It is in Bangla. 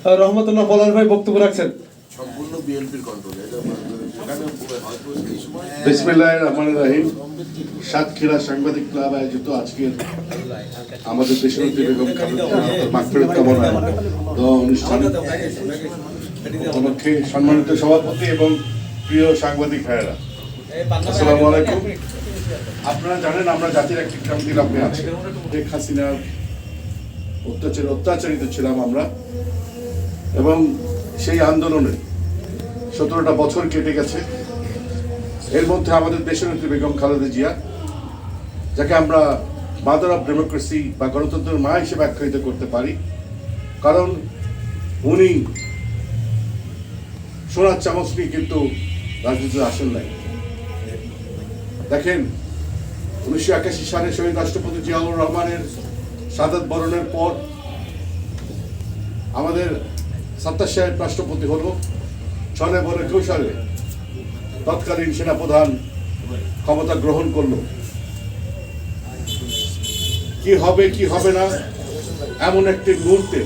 রহমতুল্লাহ পলাশ ভাই বক্তব্য রাখছেন। সম্পূর্ণ বিএনপির কন্ট্রোলে বিসমিল্লাহির রহমানির রহিম। সাতক্ষীরা সাংবাদিক ক্লাব আয়োজিত আজকের আমাদের দেশনেত্রী বেগম খালেদা জিয়ার মাগফিরাত কামনায় দোয়া অনুষ্ঠান উপলক্ষে সম্মানিত সভাপতি এবং প্রিয় সাংবাদিক ভাইয়েরা, আসসালামু আলাইকুম। আপনারা জানেন আমরা জাতির একটি ক্রান্তির আপনি আছি। শেখ হাসিনার অত্যাচারিত ছিলাম আমরা, এবং সেই আন্দোলনে 17টা বছর কেটে গেছে। এর মধ্যে আমাদের দেশনেত্রী বেগম খালেদা জিয়া, যাকে আমরা মাদার অফ ডেমোক্রেসি বা গণতন্ত্রের মা হিসেবে আখ্যায়িত করতে পারি, কারণ উনি সোনার চামচ নিয়ে কিন্তু রাজনীতিতে আসেন নাই। দেখেন, 1981 সালে শহীদ রাষ্ট্রপতি জিয়াউর রহমানের শাহাদাত বরণের পর আমাদের সাত্তার সাহেব রাষ্ট্রপতি হলো, ছলে বলে কৌশলে তৎকালীন সেনাপ্রধান ক্ষমতা গ্রহণ করলো। কি হবে কি হবে না এমন একটি মুহূর্তে